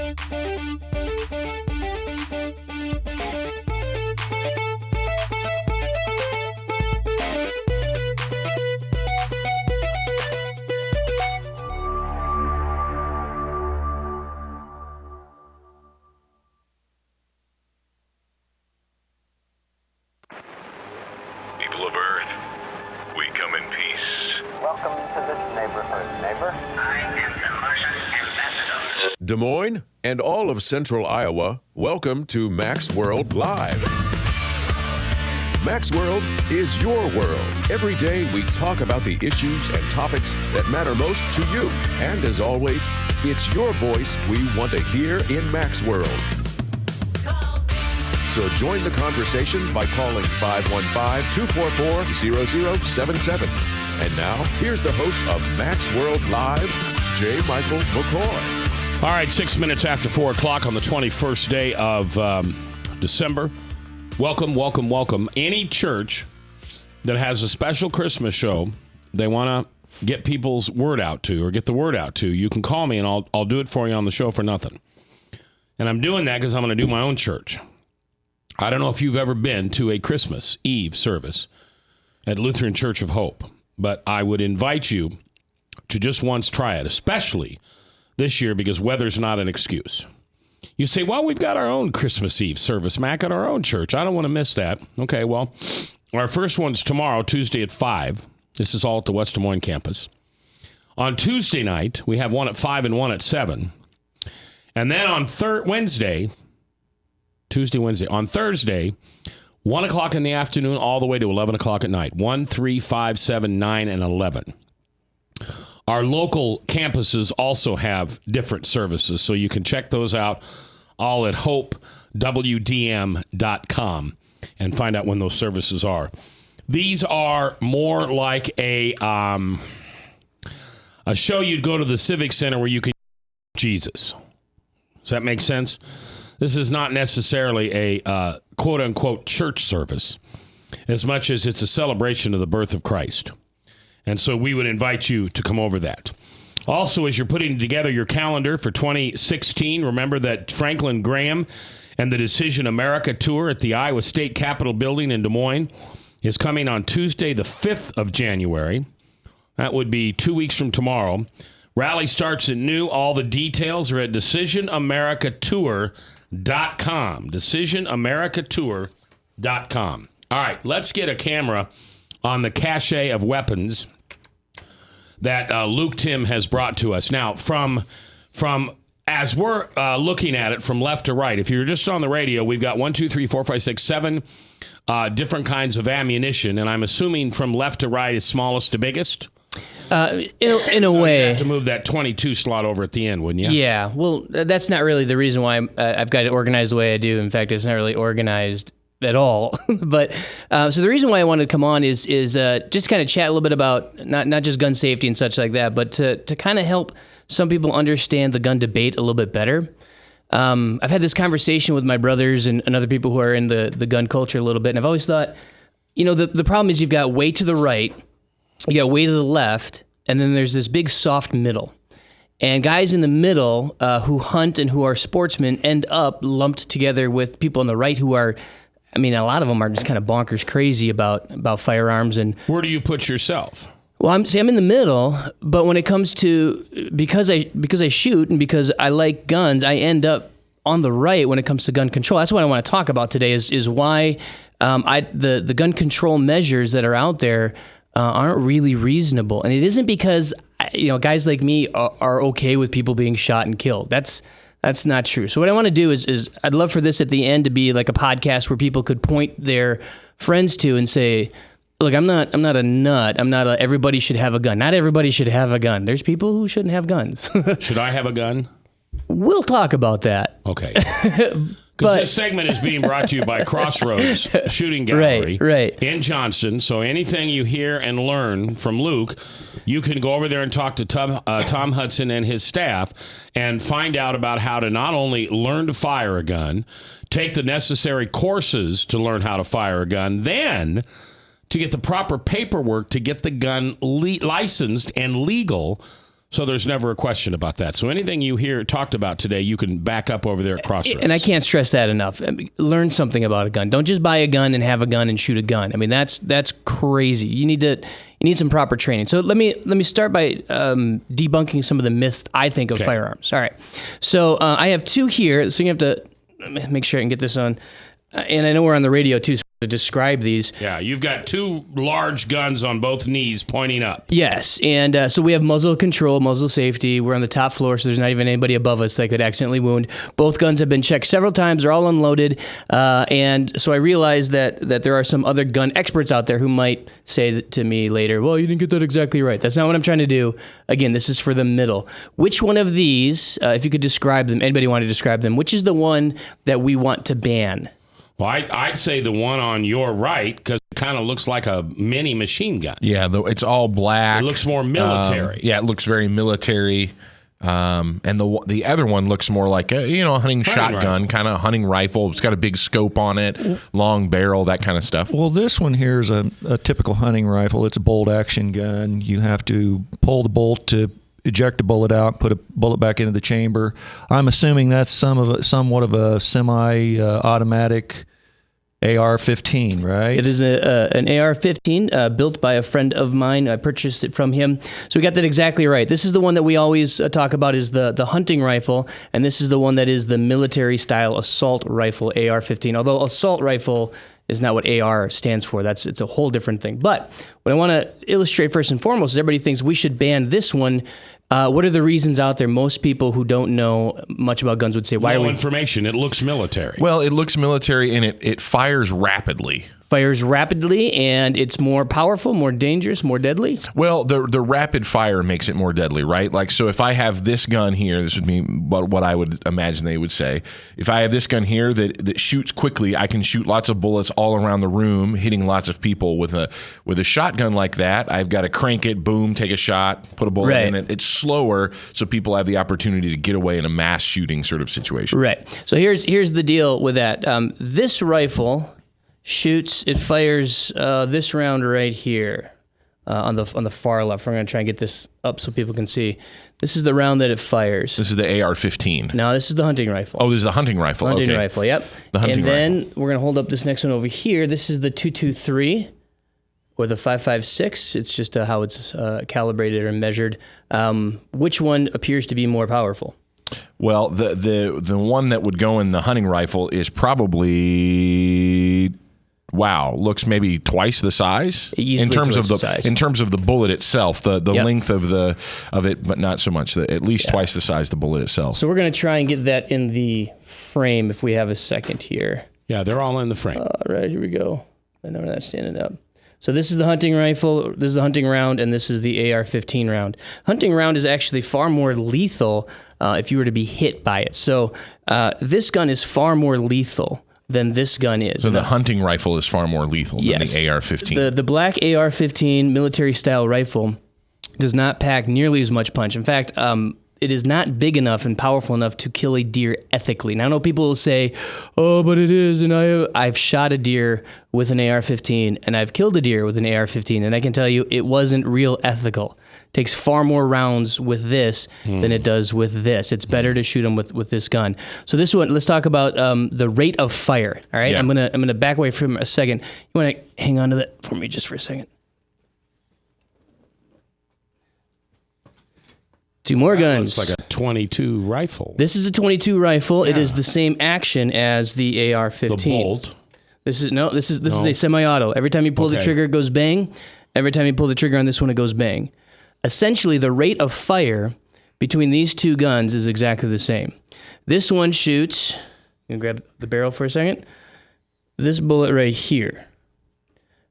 People of Earth, we come in peace. Welcome to this neighborhood, neighbor. I am the Martian ambassador. Des Moines and all of Central Iowa, welcome to Mac's World Live. Mac's World is your world. Every day we talk about the issues and topics that matter most to you. And as always, it's your voice we want to hear in Mac's World. So join the conversation by calling 515-244-0077. And now, here's the host of Mac's World Live, J. Michael McCoy. All right, 6 minutes after 4 o'clock on the 21st day of December. Welcome, welcome, welcome. Any church that has a special Christmas show they want to get people's word out to or get the word out to, you can call me and I'll do it for you on the show for nothing. And I'm doing that because I'm going to do my own church. I don't know if you've ever been to a Christmas Eve service at Lutheran Church of Hope, but I would invite you to just once try it, especially this year because weather's not an excuse. You say, well, we've got our own Christmas Eve service, Mac, at our own church. I don't want to miss that. Okay, well, our first one's tomorrow, Tuesday at 5. This is all at the West Des Moines campus. On Tuesday night, we have one at 5 and one at 7. And then on Wednesday, on Thursday, 1 o'clock in the afternoon all the way to 11 o'clock at night. 1, 3, 5, 7, 9, and 11. Our local campuses also have different services, so you can check those out all at hopewdm.com and find out when those services are. These are more like a show you'd go to the Civic Center where you can Jesus. Does that make sense? This is not necessarily a quote-unquote church service as much as it's a celebration of the birth of Christ. And so we would invite you to come over that. Also, as you're putting together your calendar for 2016, remember that Franklin Graham and the Decision America Tour at the Iowa State Capitol Building in Des Moines is coming on Tuesday, the 5th of January. That would be 2 weeks from tomorrow. Rally starts at noon. All the details are at DecisionAmericaTour.com. DecisionAmericaTour.com. All right, let's get a camera on the cache of weapons that Luke Timm has brought to us. Now, from as we're looking at it from left to right, if you're just on the radio, we've got 1, 2, 3, 4, 5, 6, 7 different kinds of ammunition, and I'm assuming from left to right is smallest to biggest? In a way. You'd have to move that 22 slot over at the end, wouldn't you? Yeah, well, that's not really the reason why I've got it organized the way I do. In fact, it's not really organized at all. But so the reason why I wanted to come on is just kind of chat a little bit about not just gun safety and such like that, but to kind of help some people understand the gun debate a little bit better. I've had this conversation with my brothers and other people who are in the gun culture a little bit, and I've always thought, the problem is you've got way to the right, you got way to the left, and then there's this big soft middle. And guys in the middle who hunt and who are sportsmen end up lumped together with people on the right who are, a lot of them are just kind of bonkers crazy about firearms. And where do you put yourself? Well, I'm in the middle, but when it comes to, because I shoot and because I like guns, I end up on the right when it comes to gun control. That's what I want to talk about today is why the gun control measures that are out there aren't really reasonable. And it isn't because, guys like me are okay with people being shot and killed. That's not true. So what I want to do is I'd love for this at the end to be like a podcast where people could point their friends to and say, look, I'm not a nut. I'm not everybody should have a gun. Not everybody should have a gun. There's people who shouldn't have guns. Should I have a gun? We'll talk about that. Okay. Because this segment is being brought to you by Crossroads Shooting Gallery right. in Johnston. So anything you hear and learn from Luke, you can go over there and talk to Tom Hudson and his staff and find out about how to not only learn to fire a gun, take the necessary courses to learn how to fire a gun, then to get the proper paperwork to get the gun licensed and legal So there's never a question about that. So anything you hear talked about today, you can back up over there at Crossroads. And I can't stress that enough. I mean, learn something about a gun. Don't just buy a gun and have a gun and shoot a gun. I mean, that's crazy. You need some proper training. So let me start by debunking some of the myths I think of firearms. All right. So I have two here. So you have to make sure I can get this on. And I know we're on the radio too, so to describe these. Yeah, you've got two large guns on both knees pointing up. Yes, and so we have muzzle control, muzzle safety. We're on the top floor, so there's not even anybody above us that could accidentally wound. Both guns have been checked several times. They're all unloaded. And so I realized that there are some other gun experts out there who might say to me later, well, you didn't get that exactly right. That's not what I'm trying to do. Again, this is for the middle. Which one of these, if you could describe them, anybody want to describe them, which is the one that we want to ban? Well, I'd say the one on your right, because it kind of looks like a mini machine gun. Yeah, it's all black. It looks more military. Yeah, it looks very military. And the other one looks more like a hunting shotgun, kind of hunting rifle. It's got a big scope on it, long barrel, that kind of stuff. Well, this one here is a typical hunting rifle. It's a bolt action gun. You have to pull the bolt to eject a bullet out, put a bullet back into the chamber. I'm assuming that's somewhat of a semi-automatic AR-15, right? It is an AR-15 built by a friend of mine. I purchased it from him. So we got that exactly right. This is the one that we always talk about is the hunting rifle, and this is the one that is the military-style assault rifle, AR-15. Although assault rifle is not what AR stands for. It's a whole different thing. But what I want to illustrate first and foremost is everybody thinks we should ban this one. What are the reasons out there? Most people who don't know much about guns would say, why are we... information. It looks military. Well, it looks military, and it fires rapidly. Fires rapidly, and it's more powerful, more dangerous, more deadly? Well, the rapid fire makes it more deadly, right? Like, so if I have this gun here, this would be what I would imagine they would say. If I have this gun here that shoots quickly, I can shoot lots of bullets all around the room, hitting lots of people. With a shotgun like that, I've got to crank it, boom, take a shot, put a bullet in it. It's slower, so people have the opportunity to get away in a mass shooting sort of situation. Right. So here's the deal with that. This rifle it fires this round right here on the far left. We're going to try and get this up so people can see. This is the round that it fires. This is the AR-15. No, this is the hunting rifle. Oh, this is the hunting rifle. Hunting rifle, yep. The hunting rifle. And then we're going to hold up this next one over here. This is the 223 or the 5.56. It's just how it's calibrated or measured. Which one appears to be more powerful? Well, the one that would go in the hunting rifle is probably... Wow, looks maybe twice the size in terms of the bullet itself, the length of it, but not so much. At least twice the size of the bullet itself. So we're going to try and get that in the frame if we have a second here. Yeah, they're all in the frame. All right, here we go. I know we're not standing up. So this is the hunting rifle, this is the hunting round, and this is the AR-15 round. Hunting round is actually far more lethal if you were to be hit by it. So this gun is far more lethal than this gun is. So the hunting rifle is far more lethal than the AR-15. The black AR-15 military-style rifle does not pack nearly as much punch. In fact, it is not big enough and powerful enough to kill a deer ethically. Now, I know people will say, oh, but it is, and I've shot a deer with an AR-15, and I've killed a deer with an AR-15, and I can tell you it wasn't real ethical. It takes far more rounds with this than it does with this. It's better to shoot them with this gun. So this one, let's talk about the rate of fire. All right, yeah. I'm gonna back away from a second. You want to hang on to that for me just for a second? Two more guns. It's like a 22 rifle. This is a 22 rifle. Yeah. It is the same action as the AR-15. The bolt. This is a semi-auto. Every time you pull the trigger, it goes bang. Every time you pull the trigger on this one, it goes bang. Essentially, the rate of fire between these two guns is exactly the same. This one shoots. You can grab the barrel for a second. This bullet right here.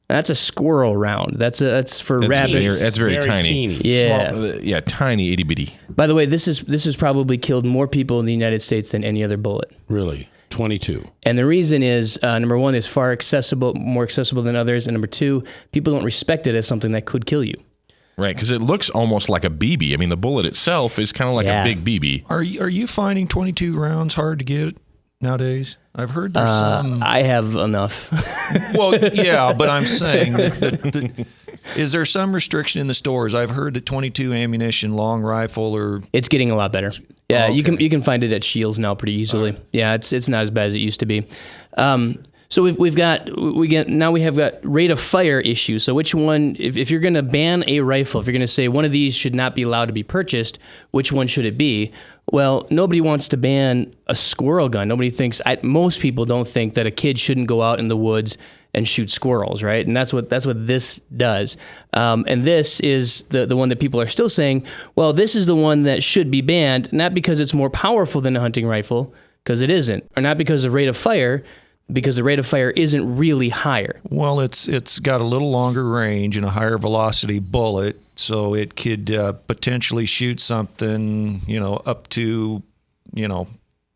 That's a squirrel round. That's for rabbits. That's very tiny. Teeny. Yeah, small, tiny, itty bitty. By the way, this has probably killed more people in the United States than any other bullet. Really, 22. And the reason is number one, is more accessible than others, and number two, people don't respect it as something that could kill you. Right, because it looks almost like a BB. I mean, the bullet itself is kind of like a big BB. Are you finding 22 rounds hard to get nowadays? I've heard there's some. I have enough. Well, yeah, but I'm saying that Is there some restriction in the stores? I've heard that 22 ammunition long rifle or It's getting a lot better. Yeah, okay. you can find it at Shields now pretty easily. Right. Yeah, it's not as bad as it used to be. So we have got rate of fire issues. So which one, if you're going to ban a rifle, if you're going to say one of these should not be allowed to be purchased, which one should it be? Well, nobody wants to ban a squirrel gun. Nobody thinks, most people don't think that a kid shouldn't go out in the woods and shoot squirrels, right? And that's what this does. And this is the one that people are still saying, well, this is the one that should be banned, not because it's more powerful than a hunting rifle, because it isn't, or not because of rate of fire, because the rate of fire isn't really higher. Well, it's got a little longer range and a higher velocity bullet, so it could potentially shoot something, up to,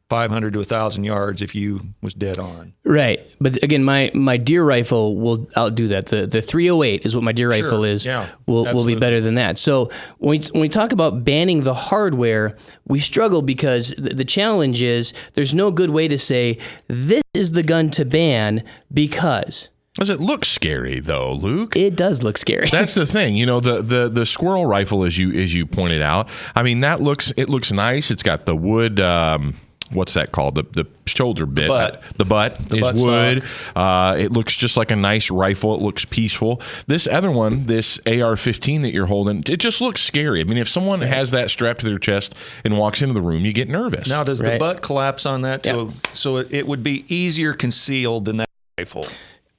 500 to 1,000 yards if you was dead on. Right. But again, my deer rifle will outdo that. The 308 is what my deer rifle is. Yeah, will be better than that. So when we talk about banning the hardware, we struggle because the challenge is there's no good way to say this is the gun to ban because... Does it look scary though, Luke? It does look scary. That's the thing, the squirrel rifle, as you pointed out. I mean, it looks nice. It's got the wood. What's that called? The shoulder bit. The butt is wood. It looks just like a nice rifle. It looks peaceful. This other one, this AR-15 that you're holding, it just looks scary. I mean, if someone has that strapped to their chest and walks into the room, you get nervous. Now, does the butt collapse on that too? Yeah. So it would be easier concealed than that rifle.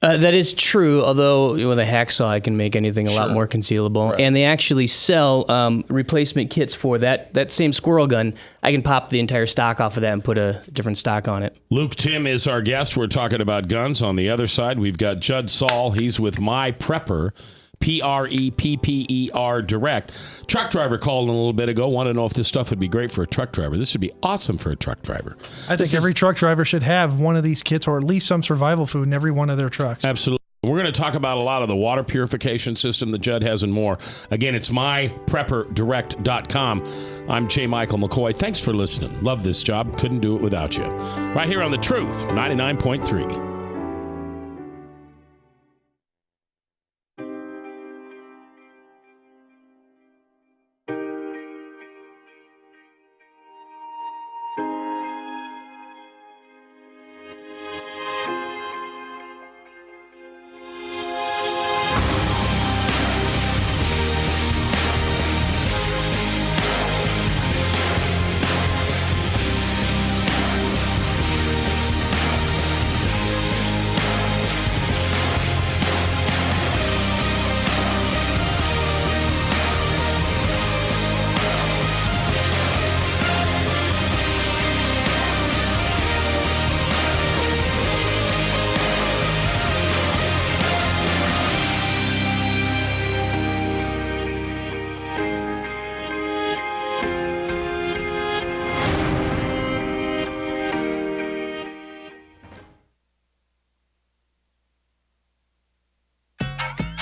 That is true, although with a hacksaw I can make anything a lot more concealable. Right. And they actually sell replacement kits for that same squirrel gun. I can pop the entire stock off of that and put a different stock on it. Luke Timm is our guest. We're talking about guns. On the other side, we've got Judd Saul. He's with My Prepper, Prepper Direct. Truck driver called in a little bit ago, wanted to know if this stuff would be great for a truck driver. This would be awesome for a truck driver. I think every truck driver should have one of these kits or at least some survival food in every one of their trucks. Absolutely. We're going to talk about a lot of the water purification system that Judd has and more. Again, it's myprepperdirect.com. I'm J. Michael McCoy. Thanks for listening. Love this job. Couldn't do it without you. Right here on The Truth, 99.3.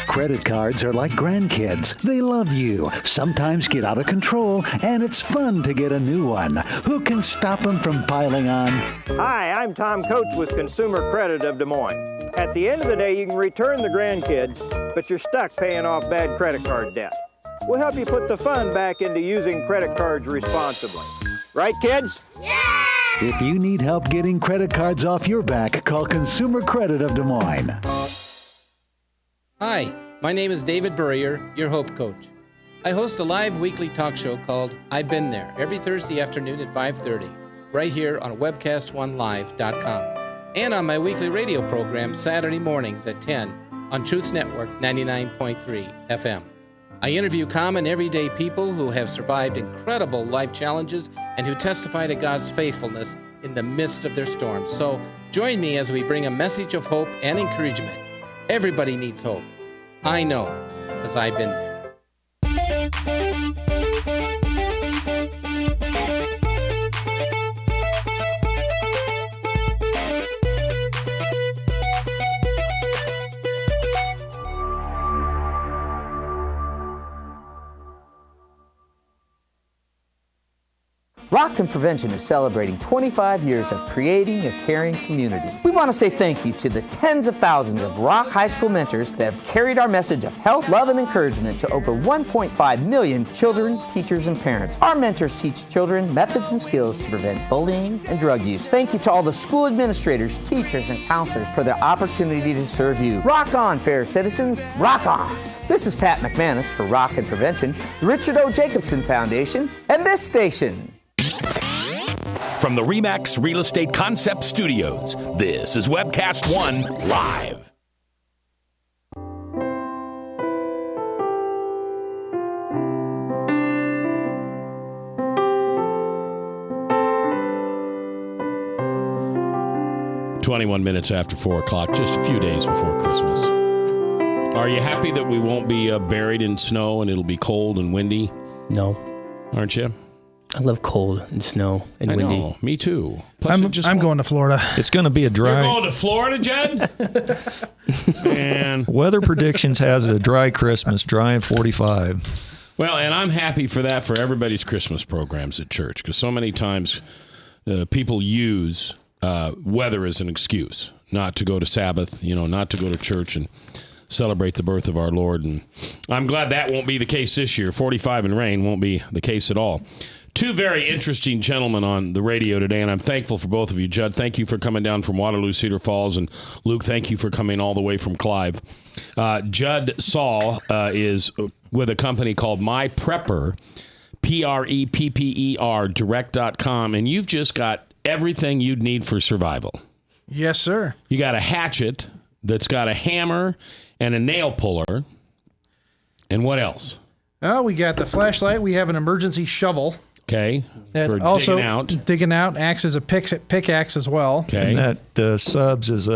Credit cards are like grandkids. They love you, sometimes get out of control, and it's fun to get a new one. Who can stop them from piling on? Hi, I'm Tom Coates with Consumer Credit of Des Moines. At the end of the day, you can return the grandkids, but you're stuck paying off bad credit card debt. We'll help you put the fun back into using credit cards responsibly. Right, kids? Yeah! If you need help getting credit cards off your back, call Consumer Credit of Des Moines. Hi, my name is David Burrier, your Hope Coach. I host a live weekly talk show called I've Been There every Thursday afternoon at 5:30, right here on webcast1live.com, and on my weekly radio program Saturday mornings at 10 on Truth Network 99.3 FM. I interview common everyday people who have survived incredible life challenges and who testify to God's faithfulness in the midst of their storms. So join me as we bring a message of hope and encouragement. Everybody needs hope. I know, because I've been there. Rockton Prevention is celebrating 25 years of creating a caring community. We want to say thank you to the tens of thousands of Rock High School mentors that have carried our message of health, love, and encouragement to over 1.5 million children, teachers, and parents. Our mentors teach children methods and skills to prevent bullying and drug use. Thank you to all the school administrators, teachers, and counselors for the opportunity to serve you. Rock on, fair citizens, rock on. This is Pat McManus for Rockton Prevention, the Richard O. Jacobson Foundation, and this station. From the RE/MAX Real Estate Concept Studios, this is Webcast One Live. Minutes after 4 o'clock, just a few days before Christmas. Are you happy that we won't be buried in snow and it'll be cold and windy? No. Aren't you? I love cold and snow and windy. Know. Me too. Plus I'm going to Florida. It's going to be a dry. You're going to Florida, Judd? Man. Weather predictions has it a dry Christmas, dry and 45. Well, and I'm happy for that for everybody's Christmas programs at church, because so many times people use weather as an excuse not to go to Sabbath, not to go to church and celebrate the birth of our Lord. And I'm glad that won't be the case this year. 45 and rain won't be the case at all. Two very interesting gentlemen on the radio today, and I'm thankful for both of you. Judd, thank you for coming down from Waterloo, Cedar Falls, and Luke, thank you for coming all the way from Clive. Judd Saul is with a company called My Prepper, Prepper, direct.com, and you've just got everything you'd need for survival. Yes, sir. You got a hatchet that's got a hammer and a nail puller. And what else? Oh, we got the flashlight. We have an emergency shovel. Okay. That for also digging out. Acts as a pickaxe as well. Okay. And that subs is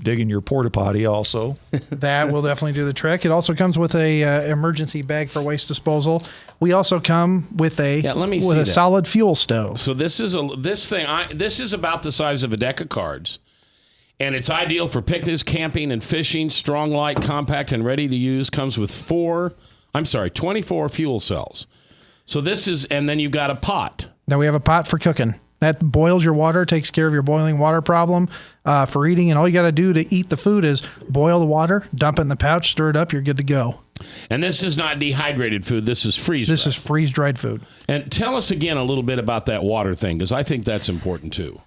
digging your porta potty also. That will definitely do the trick. It also comes with a emergency bag for waste disposal. We also come with a solid fuel stove. So this is this is about the size of a deck of cards, and it's ideal for picnics, camping, and fishing. Strong, light, compact, and ready to use. Comes with 24 fuel cells. So this is, and then you've got a pot. Now we have a pot for cooking. That boils your water, takes care of your boiling water problem for eating. And all you got to do to eat the food is boil the water, dump it in the pouch, stir it up, you're good to go. And this is not dehydrated food. This is freeze-dried. This is freeze-dried food. And tell us again a little bit about that water thing, because I think that's important too.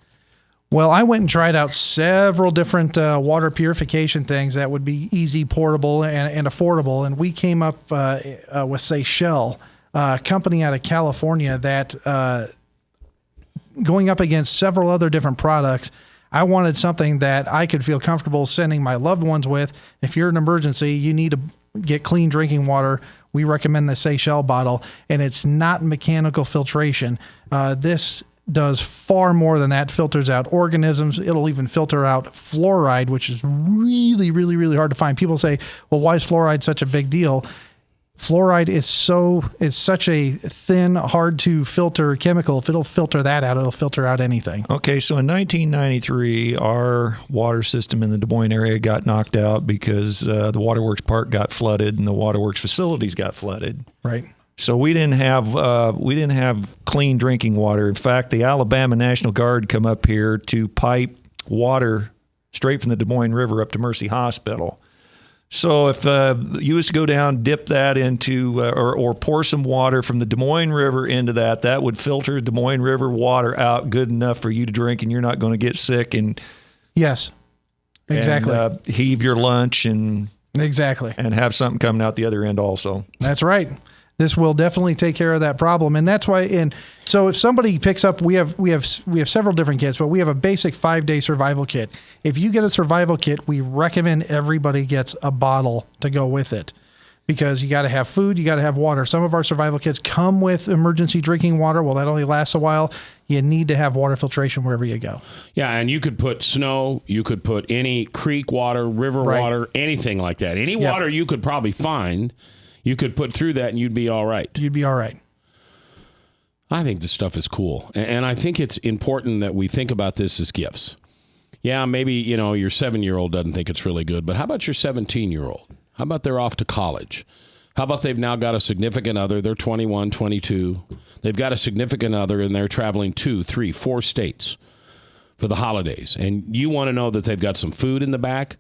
Well, I went and tried out several different water purification things that would be easy, portable, and affordable. And we came up with Seychelles, a company out of California that, going up against several other different products, I wanted something that I could feel comfortable sending my loved ones with. If you're in an emergency, you need to get clean drinking water, we recommend the Seychelles bottle, and it's not mechanical filtration. This does far more than that. Filters out organisms. It'll even filter out fluoride, which is really, really, really hard to find. People say, well, why is fluoride such a big deal? Fluoride is such a thin, hard to filter chemical. If it'll filter that out, it'll filter out anything. Okay, so in 1993, our water system in the Des Moines area got knocked out because the Waterworks Park got flooded and the Waterworks facilities got flooded. Right. So we didn't have clean drinking water. In fact, the Alabama National Guard come up here to pipe water straight from the Des Moines River up to Mercy Hospital. So if you was to go down, dip that into, or pour some water from the Des Moines River into that would filter Des Moines River water out good enough for you to drink, and you're not going to get sick and yes, exactly. And, heave your lunch and have something coming out the other end also. That's right. This will definitely take care of that problem, and that's why. And so, if somebody picks up, we have several different kits, but we have a basic 5-day survival kit. If you get a survival kit, we recommend everybody gets a bottle to go with it, because you got to have food, you got to have water. Some of our survival kits come with emergency drinking water. Well, that only lasts a while. You need to have water filtration wherever you go. Yeah, and you could put snow, you could put any creek water, river water, anything like that. Any water you could probably find. You could put through that and you'd be all right. You'd be all right. I think this stuff is cool. And I think it's important that we think about this as gifts. Yeah, maybe, your 7-year-old doesn't think it's really good, but how about your 17-year-old? How about they're off to college? How about they've now got a significant other? They're 21, 22. They've got a significant other, and they're traveling 2, 3, 4 states for the holidays. And you want to know that they've got some food in the back.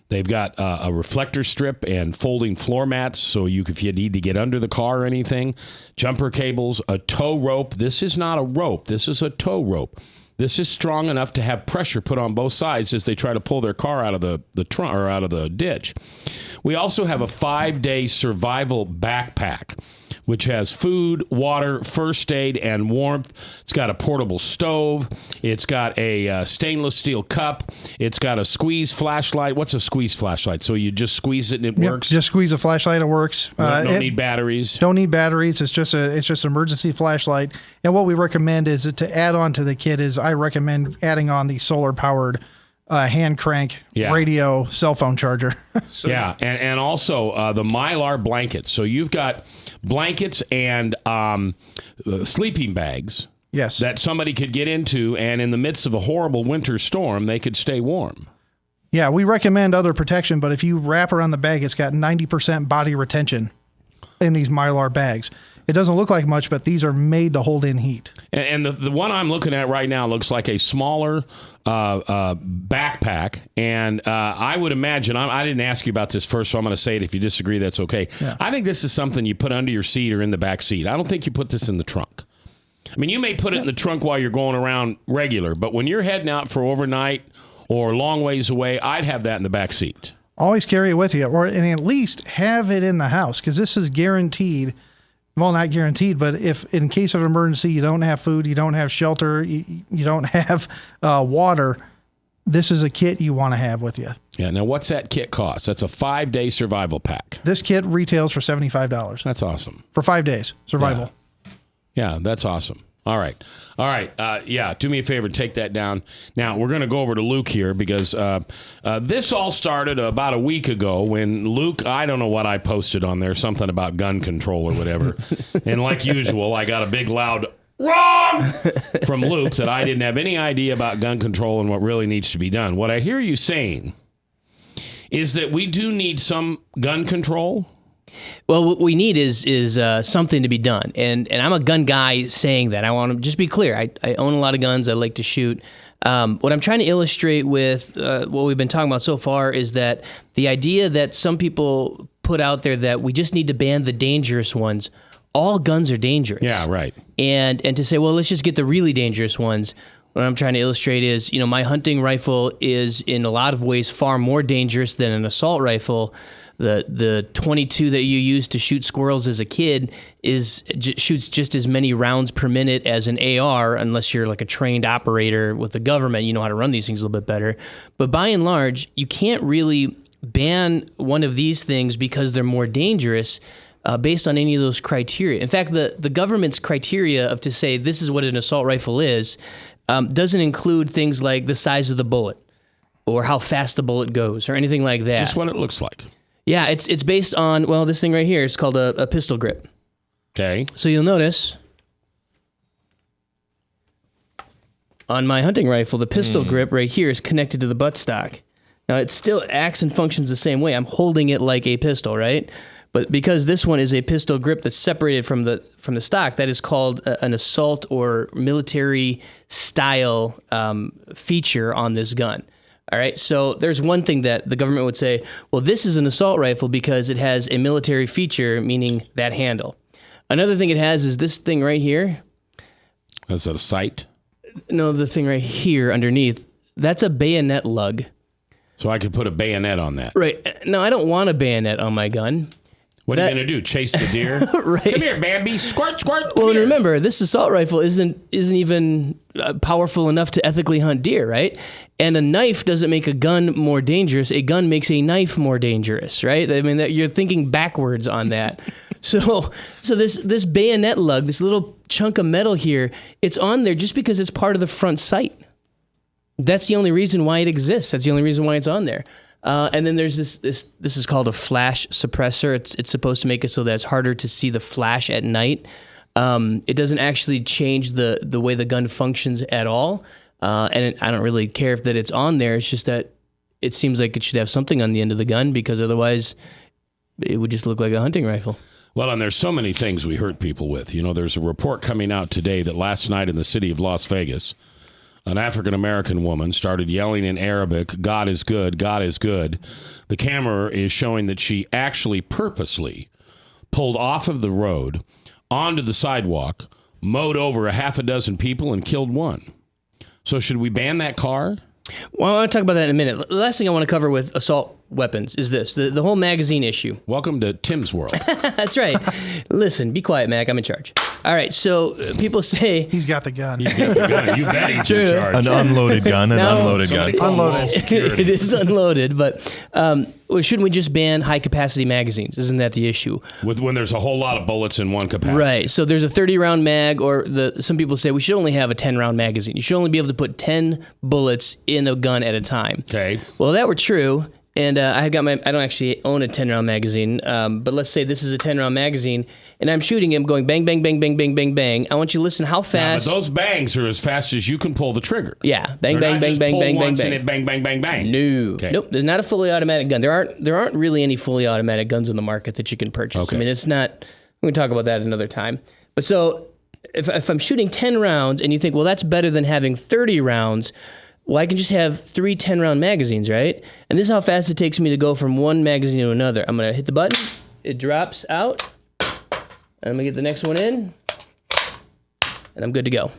They've got a reflector strip and folding floor mats, so if you need to get under the car or anything. Jumper cables, a tow rope. This is not a rope. This is a tow rope. This is strong enough to have pressure put on both sides as they try to pull their car out of the trunk or out of the ditch. We also have a 5-day survival backpack, which has food, water, first aid, and warmth. It's got a portable stove. It's got a stainless steel cup. It's got a squeeze flashlight. What's a squeeze flashlight? So you just squeeze it and it works? Just squeeze a flashlight, it works. Don't need batteries. Don't need batteries. It's just an emergency flashlight. And what we recommend is to add on to the kit is I recommend adding on the solar-powered hand crank radio cell phone charger. And also the Mylar blankets. So you've got blankets and sleeping bags. Yes. That somebody could get into, and in the midst of a horrible winter storm, they could stay warm. Yeah, we recommend other protection, but if you wrap around the bag, it's got 90% body retention in these Mylar bags. It doesn't look like much, but these are made to hold in heat. And the one I'm looking at right now looks like a smaller backpack. And I would imagine, I didn't ask you about this first, so I'm going to say it. If you disagree, that's okay. Yeah. I think this is something you put under your seat or in the back seat. I don't think you put this in the trunk. I mean, you may put it in the trunk while you're going around regular, but when you're heading out for overnight or long ways away, I'd have that in the back seat. Always carry it with you, and at least have it in the house, because this is guaranteed. Well, not guaranteed, but if in case of an emergency, you don't have food, you don't have shelter, you don't have water, this is a kit you want to have with you. Yeah. Now, what's that kit cost? That's a 5-day survival pack. This kit retails for $75. That's awesome. For 5 days, survival. Yeah, that's awesome. All right. Do me a favor, take that down. Now, we're going to go over to Luke here because this all started about a week ago when Luke, I don't know what I posted on there, something about gun control or whatever. And like usual, I got a big loud wrong from Luke that I didn't have any idea about gun control and what really needs to be done. What I hear you saying is that we do need some gun control. Well, what we need is something to be done, and I'm a gun guy saying that. I want to just be clear. I own a lot of guns. I like to shoot. What I'm trying to illustrate with what we've been talking about so far is that the idea that some people put out there that we just need to ban the dangerous ones. All guns are dangerous. Yeah, right. And to say, well, let's just get the really dangerous ones. What I'm trying to illustrate is, my hunting rifle is in a lot of ways far more dangerous than an assault rifle. The 22 that you used to shoot squirrels as a kid shoots just as many rounds per minute as an AR, unless you're like a trained operator with the government. You know how to run these things a little bit better. But by and large, you can't really ban one of these things because they're more dangerous based on any of those criteria. In fact, the government's criteria of to say this is what an assault rifle is doesn't include things like the size of the bullet or how fast the bullet goes or anything like that. Just what it looks like. Yeah, it's based on, well, this thing right here is called a pistol grip. Okay. So you'll notice on my hunting rifle, the pistol grip right here is connected to the buttstock. Now, it still acts and functions the same way. I'm holding it like a pistol, right? But because this one is a pistol grip that's separated from the stock, that is called an assault or military style feature on this gun. All right, so there's one thing that the government would say, well, this is an assault rifle because it has a military feature, meaning that handle. Another thing it has is this thing right here. Is that a sight? No, the thing right here underneath, that's a bayonet lug. So I could put a bayonet on that. Right. No, I don't want a bayonet on my gun. What are you going to do? Chase the deer? Right. Come here, Bambi. Squirt, squirt. Well, and remember, this assault rifle isn't even powerful enough to ethically hunt deer, right? And a knife doesn't make a gun more dangerous. A gun makes a knife more dangerous, right? I mean, you're thinking backwards on that. So this bayonet lug, this little chunk of metal here, it's on there just because it's part of the front sight. That's the only reason why it exists. That's the only reason why it's on there. And then there's this is called a flash suppressor. It's supposed to make it so that it's harder to see the flash at night. It doesn't actually change the way the gun functions at all. And I don't really care if that it's on there. It's just that it seems like it should have something on the end of the gun because otherwise it would just look like a hunting rifle. Well, and there's so many things we hurt people with. There's a report coming out today that last night in the city of Las Vegas, an African-American woman started yelling in Arabic, "God is good, God is good." The camera is showing that she actually purposely pulled off of the road onto the sidewalk, mowed over a half a dozen people, and killed one. So should we ban that car? Well, I want to talk about that in a minute. The last thing I want to cover with assault weapons is this, the whole magazine issue. Welcome to Timm's world. That's right. Listen, be quiet, Mac. I'm in charge. All right, so people say... He's got the gun. He's got the gun. You bet he's in charge. An unloaded gun, Unloaded. It is unloaded, but shouldn't we just ban high-capacity magazines? Isn't that the issue? When there's a whole lot of bullets in one capacity. Right, so there's a 30-round mag, or some people say we should only have a 10-round magazine. You should only be able to put 10 bullets in a gun at a time. Okay. Well, if that were true... And I don't actually own a 10-round magazine, but let's say this is a 10-round magazine, and I'm shooting him going bang, bang, bang, bang, bang, bang, bang. I want you to listen how fast... Now, but those bangs are as fast as you can pull the trigger. Yeah, bang, bang, bang, bang, bang, bang, bang. And it bang, bang, bang, bang. No. Okay. Nope, there's not a fully automatic gun. There aren't really any fully automatic guns on the market that you can purchase. Okay. I mean, it's not... We can talk about that another time. But so, if I'm shooting 10 rounds, and you think, well, that's better than having 30 rounds... Well, I can just have 3 10-round magazines, right? And this is how fast it takes me to go from one magazine to another. I'm going to hit the button. It drops out. And I'm going to get the next one in. And I'm good to go.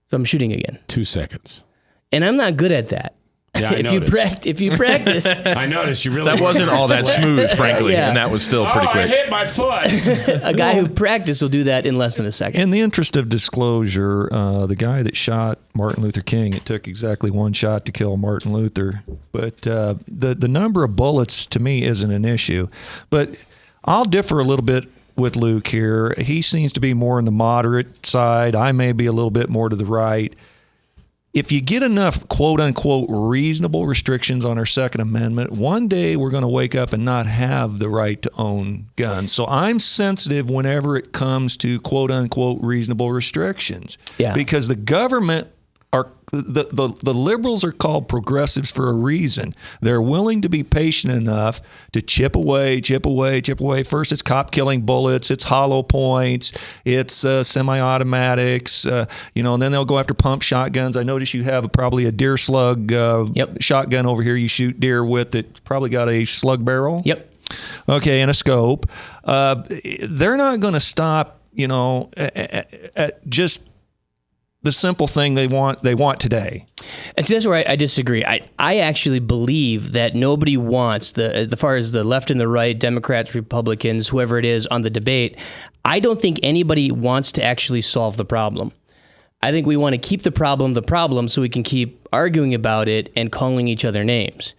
So I'm shooting again. 2 seconds. And I'm not good at that. Yeah, I noticed. If you practice... I noticed you really... That wasn't all that smooth, frankly, Yeah. and that was still pretty quick. I hit my foot. A guy who practiced will do that in less than a second. In the interest of disclosure, the guy that shot Martin Luther King, it took exactly one shot to kill Martin Luther. But the number of bullets, to me, isn't an issue. But I'll differ a little bit with Luke here. He seems to be more on the moderate side. I may be a little bit more to the right. If you get enough quote-unquote reasonable restrictions on our Second Amendment, one day we're going to wake up and not have the right to own guns. So I'm sensitive whenever it comes to quote-unquote reasonable restrictions. Yeah. Because the government are the liberals are called progressives for a reason. They're willing to be patient enough to chip away. First, it's cop killing bullets, it's hollow points, it's semi-automatics, and then they'll go after pump shotguns. I notice you have probably a deer slug shotgun over here you shoot deer with that probably got a slug barrel. Yep. Okay, and a scope. They're not going to stop, at just the simple thing they want today. And see, that's where I disagree. I actually believe that nobody wants, as far as the left and the right, Democrats, Republicans, whoever it is on the debate, I don't think anybody wants to actually solve the problem. I think we want to keep the problem so we can keep arguing about it and calling each other names.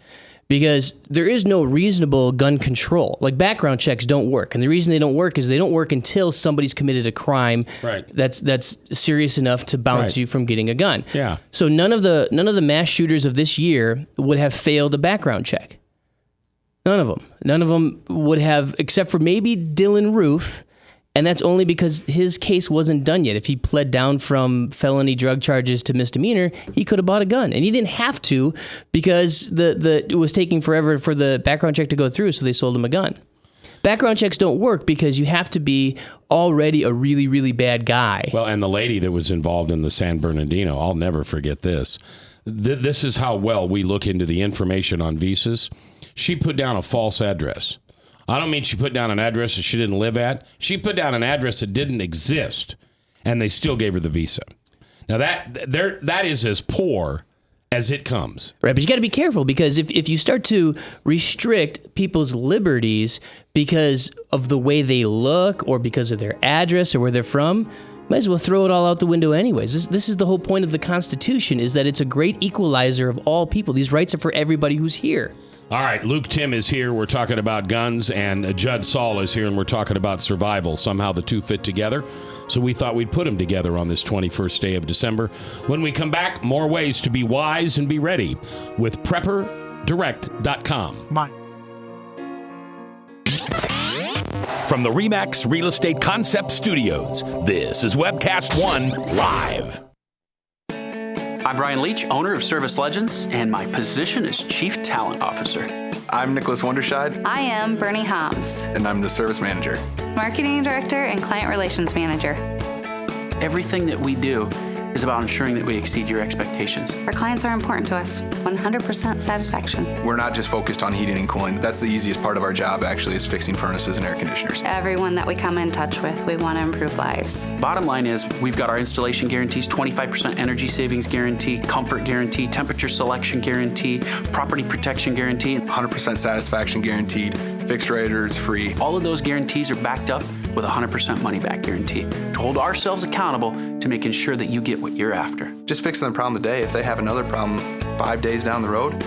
Because there is no reasonable gun control. Like, background checks don't work. And the reason they don't work is they don't work until somebody's committed a crime that's serious enough to bounce you from getting a gun. Yeah. So none of the mass shooters of this year would have failed a background check. None of them. None of them would have, except for maybe Dylan Roof. And that's only because his case wasn't done yet. If he pled down from felony drug charges to misdemeanor, he could have bought a gun. And he didn't have to because it was taking forever for the background check to go through, so they sold him a gun. Background checks don't work because you have to be already a really, really bad guy. Well, and the lady that was involved in the San Bernardino, I'll never forget this. This is how well we look into the information on visas. She put down a false address. I don't mean she put down an address that she didn't live at. She put down an address that didn't exist, and they still gave her the visa. Now, that is as poor as it comes. Right, but you got to be careful because if you start to restrict people's liberties because of the way they look or because of their address or where they're from, might as well throw it all out the window anyways. This is the whole point of the Constitution, is that it's a great equalizer of all people. These rights are for everybody who's here. All right, Luke Timm is here. We're talking about guns, and Judd Saul is here, and we're talking about survival. Somehow the two fit together, so we thought we'd put them together on this 21st day of December. When we come back, more ways to be wise and be ready with PrepperDirect.com. From the RE/MAX Real Estate Concept Studios, this is Webcast One Live. I'm Brian Leach, owner of Service Legends, and my position is Chief Talent Officer. I'm Nicholas Wonderscheid. I am Bernie Hobbs, And I'm the service manager. Marketing Director and Client Relations Manager. Everything that we do is about ensuring that we exceed your expectations. Our clients are important to us. 100% satisfaction. We're not just focused on heating and cooling. That's the easiest part of our job, actually, is fixing furnaces and air conditioners. Everyone that we come in touch with, we want to improve lives. Bottom line is, we've got our installation guarantees, 25% energy savings guarantee, comfort guarantee, temperature selection guarantee, property protection guarantee. 100% satisfaction guaranteed. Fixed rate or it's free. All of those guarantees are backed up with a 100% money back guarantee to hold ourselves accountable to making sure that you get what you're after. Just fixing the problem today. If they have another problem 5 days down the road,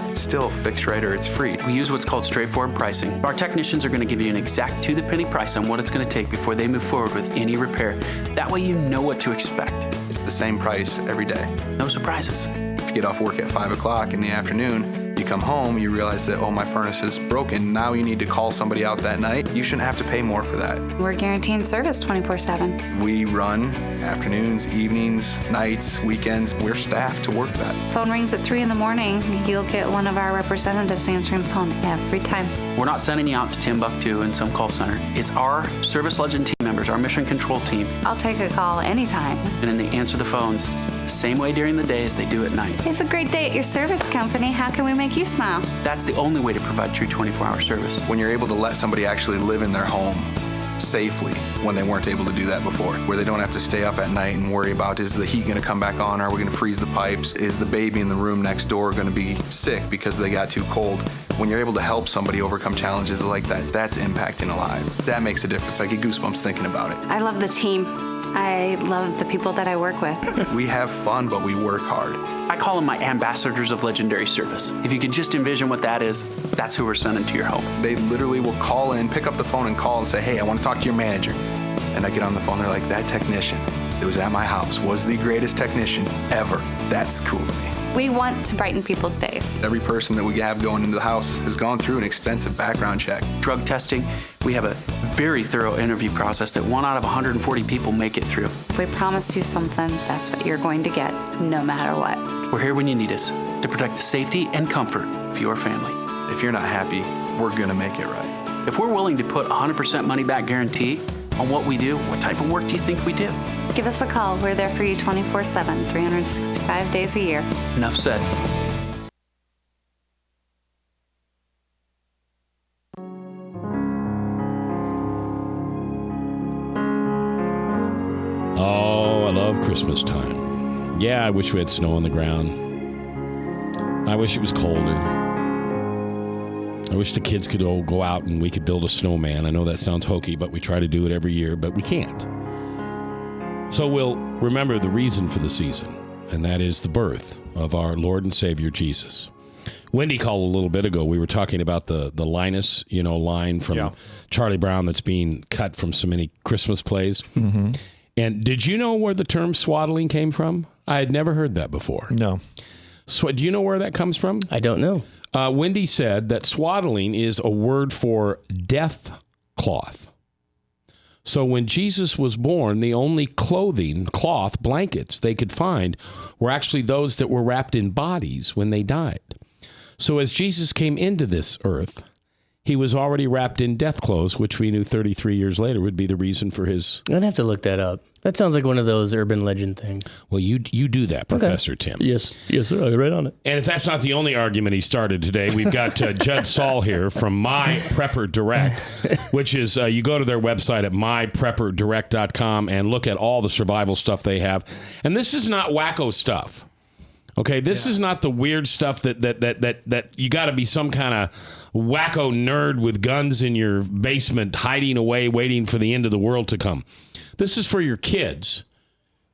it's still fixed rate or it's free. We use what's called straightforward pricing. Our technicians are going to give you an exact to-the-penny price on what it's going to take before they move forward with any repair. That way you know what to expect. It's the same price every day. No surprises. If you get off work at 5 o'clock in the afternoon, you come home, you realize that, oh, my furnace is broken. Now you need to call somebody out that night. You shouldn't have to pay more for that. We're guaranteeing service 24/7. We run afternoons, evenings, nights, weekends. We're staffed to work that. Phone rings at 3 in the morning. You'll get one of our representatives answering the phone every time. We're not sending you out to Timbuktu in some call center. It's our Service Legend team members, our mission control team. I'll take a call anytime. And then they answer the phones the same way during the day as they do at night. It's a great day at your service company. How can we make you smile? That's the only way to provide true 24-hour service. When you're able to let somebody actually live in their home safely when they weren't able to do that before, where they don't have to stay up at night and worry about, is the heat going to come back on? Are we going to freeze the pipes? Is the baby in the room next door going to be sick because they got too cold? When you're able to help somebody overcome challenges like that, that's impacting a life. That makes a difference. I get goosebumps thinking about it. I love the team. I love the people that I work with. We have fun, but we work hard. I call them my ambassadors of legendary service. If you could just envision what that is, that's who we're sending to your home. They literally will call in, pick up the phone and call and say, hey, I want to talk to your manager. And I get on the phone, they're like, that technician that was at my house was the greatest technician ever. That's cool to me. We want to brighten people's days. Every person that we have going into the house has gone through an extensive background check. Drug testing, we have a very thorough interview process that 1 out of 140 people make it through. If we promise you something, that's what you're going to get, no matter what. We're here when you need us to protect the safety and comfort of your family. If you're not happy, we're gonna make it right. If we're willing to put 100% money back guarantee on what we do, what type of work do you think we do? Give us a call. We're there for you 24/7, 365 days a year. Enough said. Oh, I love Christmas time. Yeah, I wish we had snow on the ground. I wish it was colder. I wish the kids could all go out and we could build a snowman. I know that sounds hokey, but we try to do it every year, but we can't. So we'll remember the reason for the season, and that is the birth of our Lord and Savior Jesus. Wendy called a little bit ago. We were talking about the Linus, line from Charlie Brown that's being cut from so many Christmas plays. Mm-hmm. And did you know where the term swaddling came from? I had never heard that before. No. So, do you know where that comes from? I don't know. Wendy said that swaddling is a word for death cloth. So when Jesus was born, the only cloth, blankets they could find were actually those that were wrapped in bodies when they died. So as Jesus came into this earth, he was already wrapped in death clothes, which we knew 33 years later would be the reason for his... I'd have to look that up. That sounds like one of those urban legend things. Well, you do that, Professor Timm. Yes, sir. I'll get right on it. And if that's not the only argument he started today, we've got Judd Saul here from My Prepper Direct, which is you go to their website at myprepperdirect.com and look at all the survival stuff they have. And this is not wacko stuff. Okay, this is not the weird stuff that you got to be some kind of wacko nerd with guns in your basement hiding away waiting for the end of the world to come. This is for your kids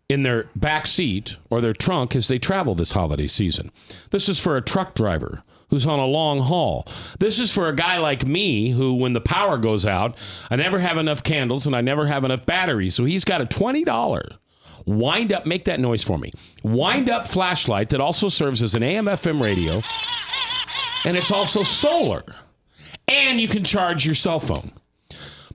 in their back seat or their trunk as they travel this holiday season. This is for a truck driver who's on a long haul. This is for a guy like me who, when the power goes out, I never have enough candles and I never have enough batteries. So he's got a $20 wind up, make that noise for me, wind up flashlight that also serves as an AM/FM radio. And it's also solar. And you can charge your cell phone.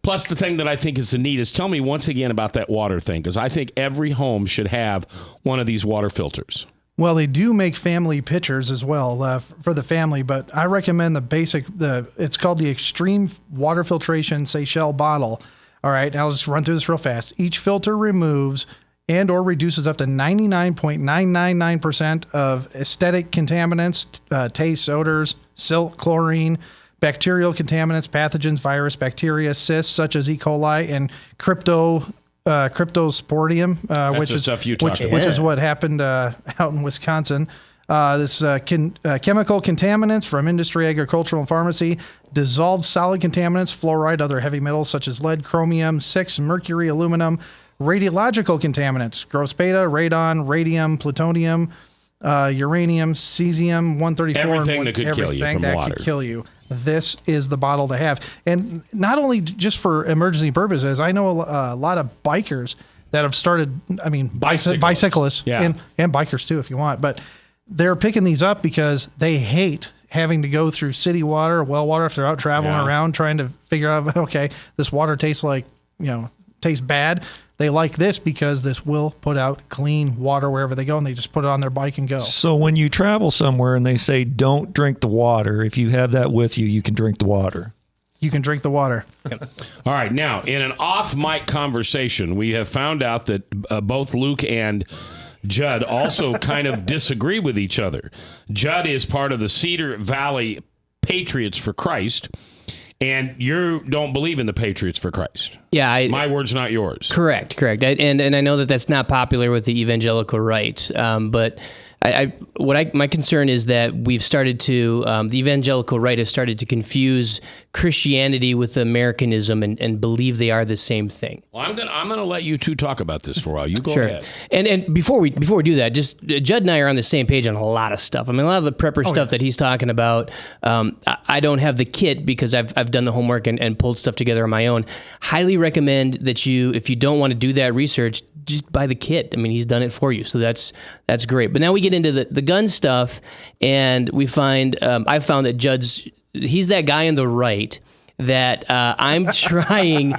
Plus, the thing that I think is the neatest, tell me once again about that water thing, because I think every home should have one of these water filters. Well, they do make family pitchers as well for the family, but I recommend it's called the Extreme Water Filtration Seychelles bottle. All right, I'll just run through this real fast. Each filter removes and or reduces up to 99.999% of aesthetic contaminants, taste, odors, silt, chlorine, bacterial contaminants, pathogens, virus, bacteria, cysts such as E. coli, and Cryptosporidium, which is stuff you talked about. which is what happened out in Wisconsin. Chemical contaminants from industry, agricultural, and pharmacy, dissolved solid contaminants, fluoride, other heavy metals such as lead, chromium, 6, mercury, aluminum, radiological contaminants, gross beta, radon, radium, plutonium, uranium, cesium-134. Everything that could kill you from water. Could kill you. This is the bottle to have. And not only just for emergency purposes, I know a lot of bikers that have started, bicyclists and bikers too, if you want, but they're picking these up because they hate having to go through city water or well water if they're out traveling around trying to figure out, okay, this water tastes bad. They like this because this will put out clean water wherever they go, and they just put it on their bike and go. So when you travel somewhere and they say don't drink the water, if you have that with you, you can drink the water. You can drink the water. All right. Now, in an off-mic conversation, we have found out that both Luke and Judd also kind of disagree with each other. Judd is part of the Cedar Valley Patriots for Christ, and you don't believe in the Patriots for Christ. Yeah. My words, not yours. Correct. And I know that that's not popular with the evangelical right, but my concern is that we've started to, the evangelical right has started to confuse Christianity with Americanism and believe they are the same thing. Well, I'm gonna let you two talk about this for a while. You go Sure. ahead. And before we do that, just Judd and I are on the same page on a lot of stuff. I mean, a lot of the prepper stuff that he's talking about, I don't have the kit because I've done the homework and pulled stuff together on my own. Highly recommend that if you don't want to do that research, just buy the kit. I mean, he's done it for you, so that's great. But now we get into the gun stuff, and we find I found that he's that guy on the right that I'm trying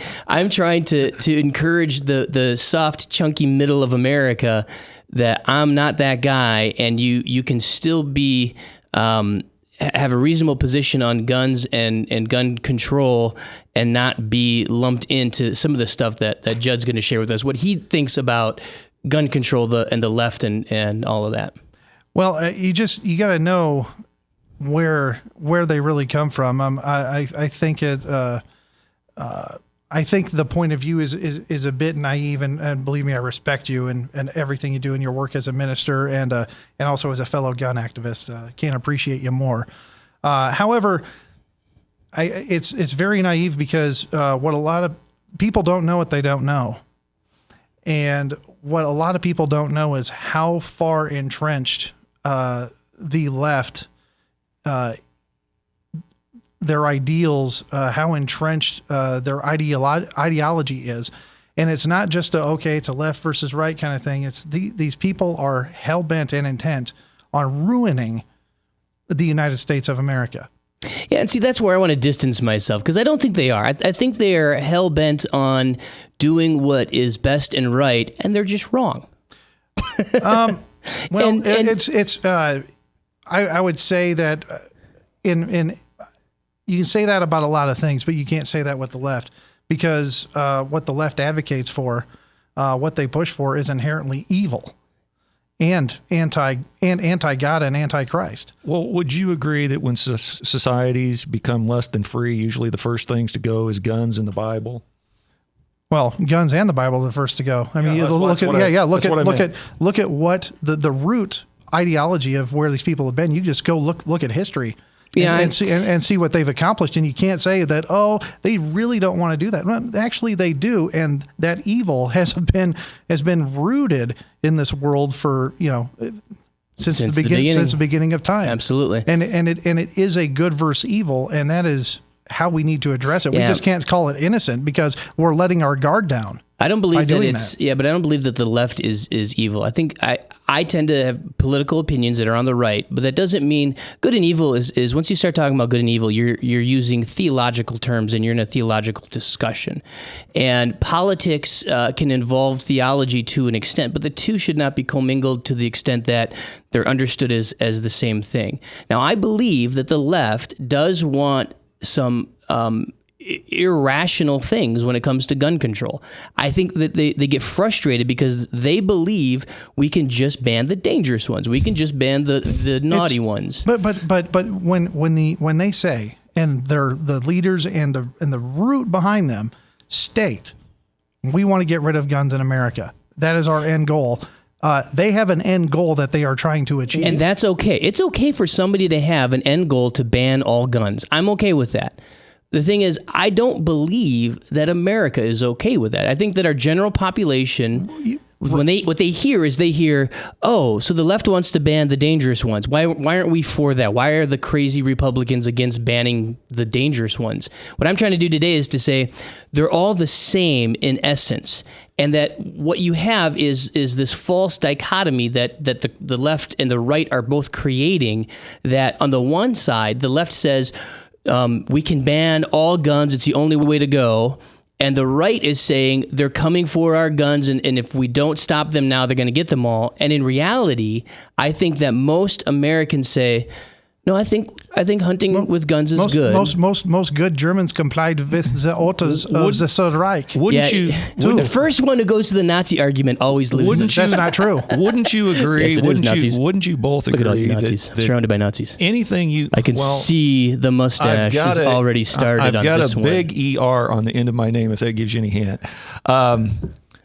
to encourage the soft, chunky middle of America that I'm not that guy, and you can still be have a reasonable position on guns and gun control and not be lumped into some of the stuff that Judd's going to share with us, what he thinks about gun control and the left and all of that. Well, you got to know where they really come from. I think I think the point of view is a bit naive, and believe me, I respect you and everything you do in your work as a minister and also as a fellow gun activist. Can't appreciate you more. However, it's very naive because what a lot of people don't know what they don't know. And what a lot of people don't know is how far entrenched the left, their ideals, how entrenched their ideology is. And it's not just it's a left versus right kind of thing. It's these people are hell-bent and intent on ruining the United States of America. Yeah, and see, that's where I want to distance myself, because I don't think they are. I think they are hell-bent on doing what is best and right, and they're just wrong. I would say that you can say that about a lot of things, but you can't say that with the left, because what the left advocates for, what they push for, is inherently evil and anti-God and anti-Christ. Well, would you agree that when societies become less than free, usually the first things to go is guns and the Bible? Well, guns and the Bible are the first to go. I mean, look at what the root ideology of where these people have been. You just go look at history. And see what they've accomplished, and you can't say that they really don't want to do that. Well, actually, they do, and that evil has been rooted in this world for since the beginning of time. Absolutely, and it is a good versus evil, and that is how we need to address it. We just can't call it innocent because we're letting our guard down. I don't believe that doing it's but I don't believe that the left is evil. I think I tend to have political opinions that are on the right, but that doesn't mean good and evil is once you start talking about good and evil, you're using theological terms and you're in a theological discussion. And politics can involve theology to an extent, but the two should not be commingled to the extent that they're understood as the same thing. Now, I believe that the left does want some irrational things when it comes to gun control. I think that they get frustrated because they believe we can just ban the dangerous ones. We can just ban the naughty ones. But when they say, and they're the leaders and the root behind them state, we want to get rid of guns in America. That is our end goal. They have an end goal that they are trying to achieve. And that's okay. It's okay for somebody to have an end goal to ban all guns. I'm okay with that. The thing is, I don't believe that America is okay with that. I think that our general population, what they hear, oh, so the left wants to ban the dangerous ones. Why aren't we for that? Why are the crazy Republicans against banning the dangerous ones? What I'm trying to do today is to say they're all the same in essence, and that what you have is this false dichotomy that the left and the right are both creating. That on the one side, the left says, we can ban all guns. It's the only way to go. And the right is saying they're coming for our guns, and if we don't stop them now, they're going to get them all. And in reality, I think that most Americans say, no, I think hunting with guns is good. Most good Germans complied with the orders of the Third Reich. The first one who goes to the Nazi argument always loses. That's not true. Wouldn't you agree? Yes, wouldn't you both Look agree at all you Nazis. that Surrounded by Nazis? Anything I can see the mustache is already started. I've got this a big ER on the end of my name, if that gives you any hint.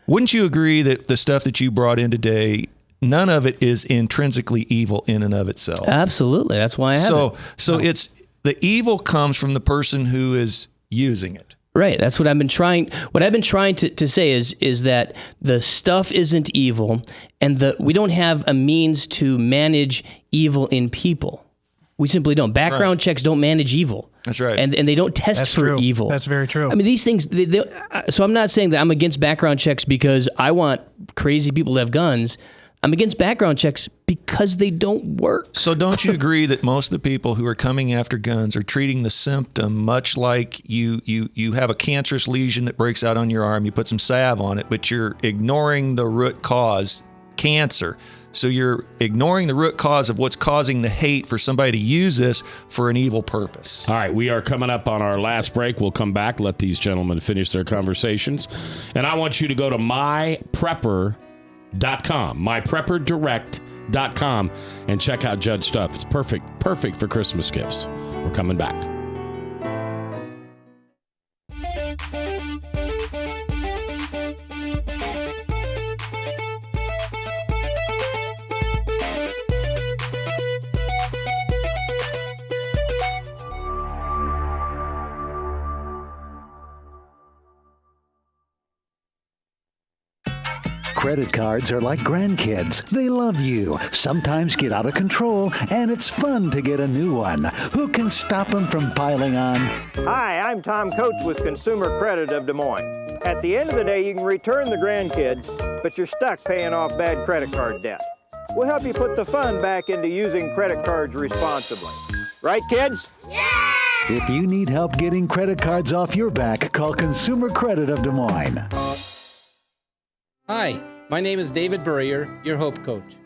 Wouldn't you agree that the stuff that you brought in today, none of it is intrinsically evil in and of itself? Absolutely. That's why I have it. So it's the evil comes from the person who is using it. Right. That's what I've been trying. What I've been trying to say is that the stuff isn't evil, and we don't have a means to manage evil in people. We simply don't. Background checks don't manage evil. That's right. And they don't test for evil. That's very true. I mean, these things, so I'm not saying that I'm against background checks because I want crazy people to have guns. I'm against background checks because they don't work. So don't you agree that most of the people who are coming after guns are treating the symptom much like you have a cancerous lesion that breaks out on your arm, you put some salve on it, but you're ignoring the root cause, cancer. So you're ignoring the root cause of what's causing the hate for somebody to use this for an evil purpose. All right, we are coming up on our last break. We'll come back, let these gentlemen finish their conversations. And I want you to go to myprepperdirect.com and check out Judd's stuff. It's perfect for Christmas gifts. We're coming back. Credit cards are like grandkids. They love you, sometimes get out of control, and it's fun to get a new one. Who can stop them from piling on? Hi, I'm Tom Coates with Consumer Credit of Des Moines. At the end of the day, you can return the grandkids, but you're stuck paying off bad credit card debt. We'll help you put the fun back into using credit cards responsibly. Right, kids? Yeah! If you need help getting credit cards off your back, call Consumer Credit of Des Moines. Hi, my name is David Burrier, your Hope Coach.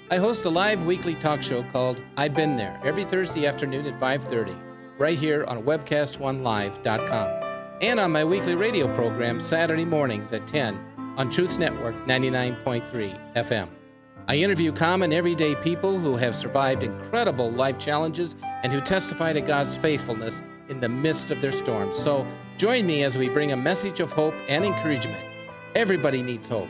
I host a live weekly talk show called I've Been There every Thursday afternoon at 5:30, right here on Webcast1Live.com, and on my weekly radio program Saturday mornings at 10 on Truth Network 99.3 FM. I interview common everyday people who have survived incredible life challenges and who testify to God's faithfulness in the midst of their storms. So join me as we bring a message of hope and encouragement. Everybody needs hope.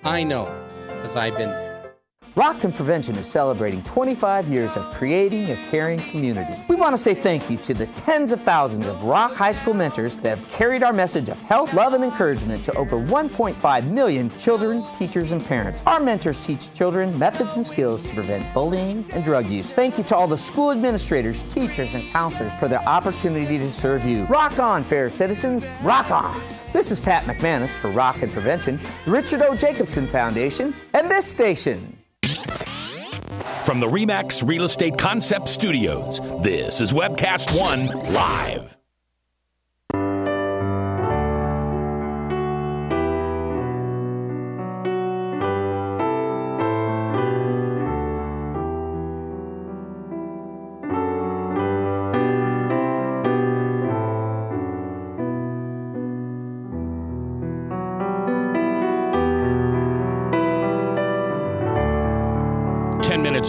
I know, because I've been there. Rockton Prevention is celebrating 25 years of creating a caring community. We want to say thank you to the tens of thousands of Rock High School mentors that have carried our message of health, love, and encouragement to over 1.5 million children, teachers, and parents. Our mentors teach children methods and skills to prevent bullying and drug use. Thank you to all the school administrators, teachers, and counselors for their opportunity to serve you. Rock on, fair citizens, rock on! This is Pat McManus for Rockton Prevention, the Richard O. Jacobson Foundation, and this station. From the RE/MAX Real Estate Concept Studios, this is Webcast One Live.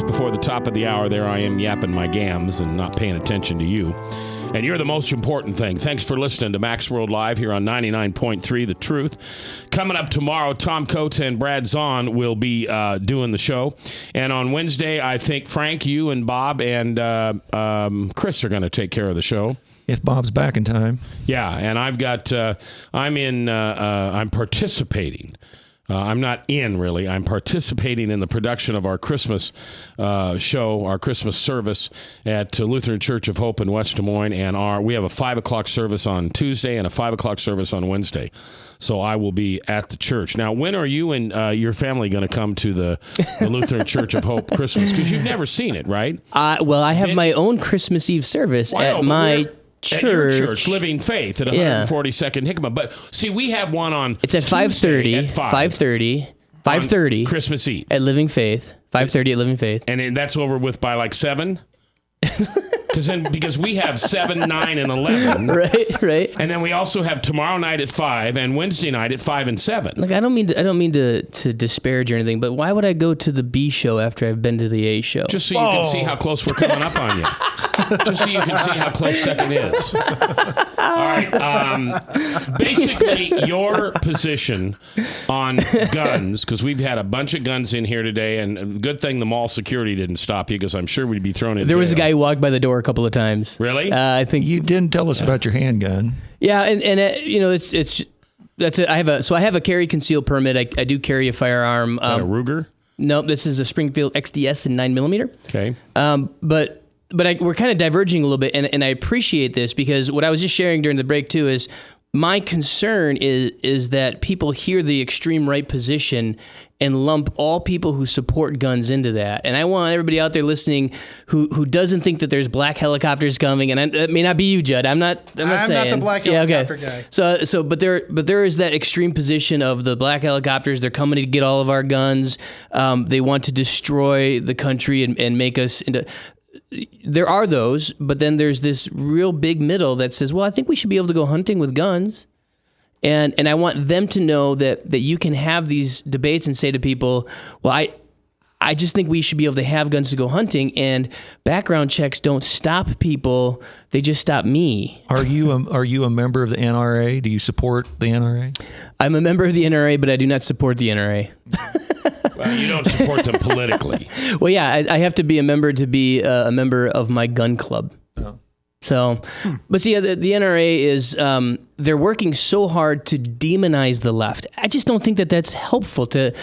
Before the top of the hour, there I am yapping my gams and not paying attention to you. And you're the most important thing. Thanks for listening to Max World Live here on 99.3 The Truth. Coming up tomorrow, Tom Coates and Brad Zahn will be doing the show. And on Wednesday, I think Frank, you and Bob and Chris are going to take care of the show. If Bob's back in time. Yeah, and I've got, I'm participating. I'm not in, really. I'm participating in the production of our Christmas show, our Christmas service at Lutheran Church of Hope in West Des Moines. And we have a 5 o'clock service on Tuesday and a 5 o'clock service on Wednesday. So I will be at the church. Now, when are you and your family going to come to the Lutheran Church of Hope Christmas? Because you've never seen it, right? Well, I have my own Christmas Eve service at my church. At your church, Living Faith at 142nd Hickman. But see, we have one on. It's at 5:30. 5:30. Christmas Eve at Living Faith. 5:30 at Living Faith. And that's over with by like 7. Because we have 7, 9, and 11. Right. And then we also have tomorrow night at 5 and Wednesday night at 5 and 7. Like I don't mean to disparage or anything, but why would I go to the B show after I've been to the A show? Just so you can see how close we're coming up on you. Just so you can see how close second is. All right. Basically, your position on guns, because we've had a bunch of guns in here today, and good thing the mall security didn't stop you, because I'm sure we'd be thrown in. There was a guy who walked by the door a couple of times. Really? I think you didn't tell us about your handgun. Yeah, and it's that's it. I have a carry conceal permit. I do carry a firearm. A Ruger? No, this is a Springfield XDS in 9mm. Okay. But we're kind of diverging a little bit, and I appreciate this because what I was just sharing during the break too is my concern is that people hear the extreme right position and lump all people who support guns into that. And I want everybody out there listening who doesn't think that there's black helicopters coming. And it may not be you, Judd. I'm not saying. I'm not the black helicopter guy. But there is that extreme position of the black helicopters. They're coming to get all of our guns. They want to destroy the country and make us into. There are those, but then there's this real big middle that says, well, I think we should be able to go hunting with guns. And I want them to know that you can have these debates and say to people, well, I just think we should be able to have guns to go hunting, and background checks don't stop people. They just stop me. Are you a member of the NRA? Do you support the NRA? I'm a member of the NRA, but I do not support the NRA. Well, you don't support them politically. Well, yeah, I have to be a member to be a member of my gun club. Oh. So, but see, the NRA is, they're working so hard to demonize the left. I just don't think that that's helpful to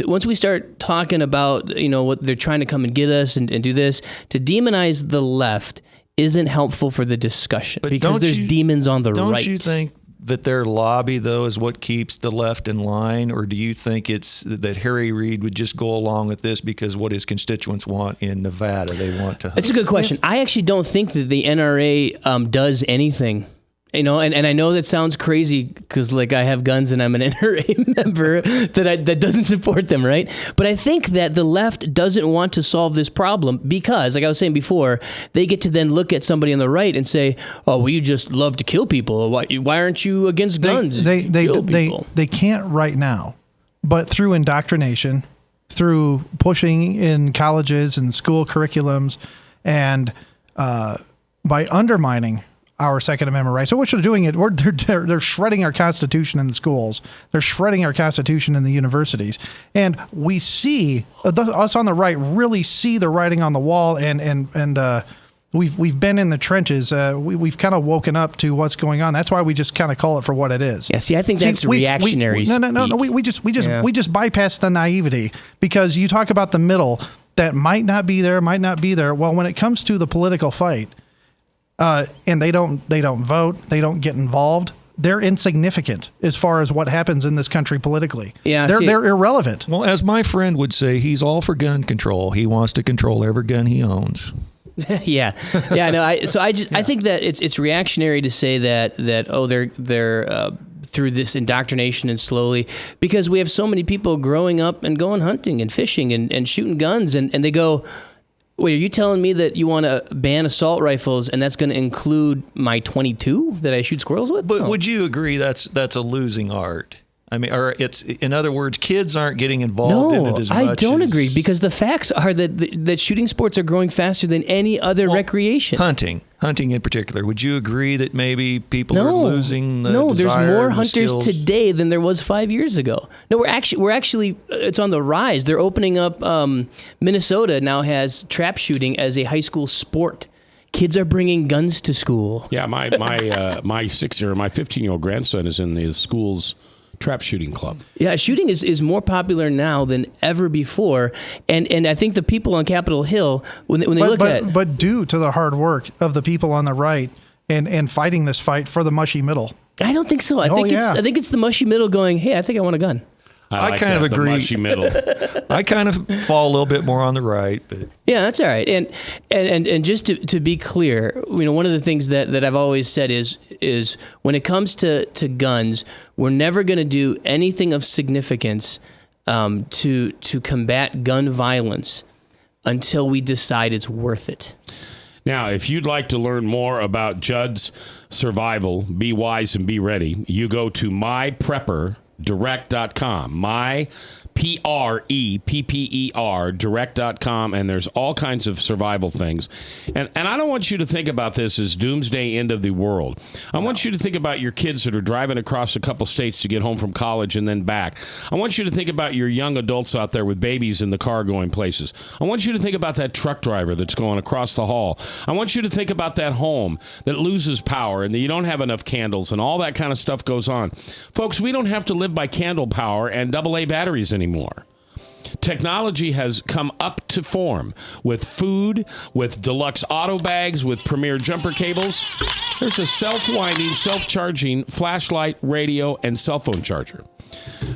once we start talking about, what they're trying to come and get us and do this, to demonize the left isn't helpful for the discussion because there's demons on the right. Don't you think that their lobby, though, is what keeps the left in line? Or do you think it's that Harry Reid would just go along with this because what his constituents want in Nevada, they want to hunt? That's a good question. I actually don't think that the NRA does anything. And I know that sounds crazy because I have guns and I'm an NRA member that doesn't support them, right? But I think that the left doesn't want to solve this problem because, like I was saying before, they get to then look at somebody on the right and say, "Oh, well, you just love to kill people. Why aren't you against guns?" They can't right now, but through indoctrination, through pushing in colleges and school curriculums, and by undermining our Second Amendment rights. So what they're doing they're shredding our Constitution in the schools. They're shredding our Constitution in the universities. And we see us on the right really see the writing on the wall, and we've been in the trenches. We've kind of woken up to what's going on. That's why we just kind of call it for what it is. Yeah. See, I think that's reactionary. No. We just bypass the naivety, because you talk about the middle that might not be there. Well, when it comes to the political fight, and they don't vote, they don't get involved, they're insignificant as far as what happens in this country politically. Yeah, they're irrelevant. Well, as my friend would say, he's all for gun control. He wants to control every gun he owns. Yeah. No. I think that it's reactionary to say that they're through this indoctrination and slowly, because we have so many people growing up and going hunting and fishing and shooting guns, and they go, wait, are you telling me that you want to ban assault rifles and that's going to include my .22 that I shoot squirrels with? But would you agree that's a losing art? I mean, or it's, in other words, kids aren't getting involved in it as much. I don't agree, because the facts are that shooting sports are growing faster than any other recreation. Hunting in particular. Would you agree that maybe people are losing the desire? No, there's more and the hunters skills? today than there was 5 years ago. No, we're actually it's on the rise. They're opening up. Minnesota now has trap shooting as a high school sport. Kids are bringing guns to school. Yeah, my 15-year-old grandson is in the school's trap shooting club. Yeah, shooting is more popular now than ever before, and I think the people on Capitol Hill, when they look at... But due to the hard work of the people on the right and fighting this fight for the mushy middle. I don't think so. I think it's the mushy middle going, hey, I think I want a gun. I kind of agree. The mushy middle. I kind of fall a little bit more on the right, but yeah, that's all right. And just to be clear, one of the things that I've always said is when it comes to guns, we're never going to do anything of significance to combat gun violence until we decide it's worth it. Now, if you'd like to learn more about Judd's survival, be wise and be ready, you go to myprepperdirect.com. MyPrepper direct.com, and there's all kinds of survival things. And I don't want you to think about this as doomsday end of the world. I want you to think about your kids that are driving across a couple states to get home from college and then back. I want you to think about your young adults out there with babies in the car going places. I want you to think about that truck driver that's going across the hall. I want you to think about that home that loses power and that you don't have enough candles and all that kind of stuff goes on. Folks, we don't have to live by candle power and AA batteries anymore. Technology has come up to form with food, with deluxe auto bags, with premier jumper cables. There's a self-winding, self-charging flashlight, radio, and cell phone charger.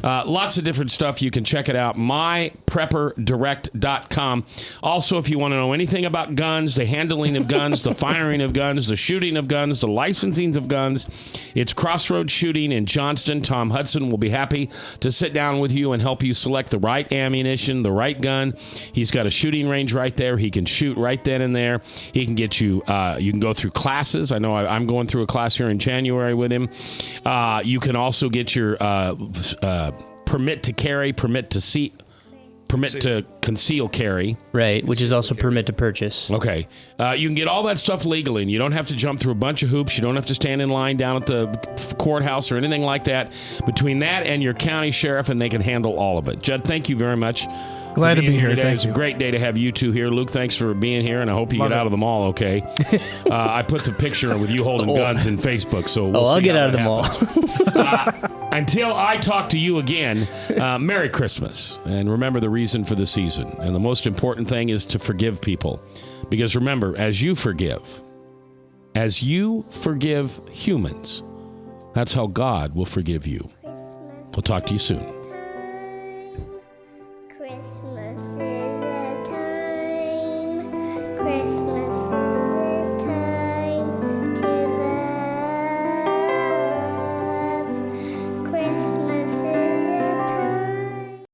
Lots of different stuff. You can check it out. MyPrepperdirect.com. Also, if you want to know anything about guns, the handling of guns, the firing of guns, the shooting of guns, the licensing of guns, it's Crossroads Shooting in Johnston. Tom Hudson will be happy to sit down with you and help you select the right ammunition, the right gun. He's got a shooting range right there. He can shoot right then and there. He can get you, you can go through classes. I know I'm going through a class here in January with him. You can also get your permit to carry, permit to conceal carry. Right, which is also permit to purchase. Okay. You can get all that stuff legally, and you don't have to jump through a bunch of hoops. You don't have to stand in line down at the courthouse or anything like that. Between that and your county sheriff, and they can handle all of it. Judd, thank you very much. Glad to be here. Today. Thank It's you. a great day to have you two here. Luke, thanks for being here, and I hope you get out of the mall okay. I put the picture with you holding guns in Facebook, so we'll see I'll get how out of the mall. Until I talk to you again, Merry Christmas. And remember the reason for the season. And the most important thing is to forgive people. Because remember, as you forgive humans, that's how God will forgive you. We'll talk to you soon. Christmas is the time. Christmas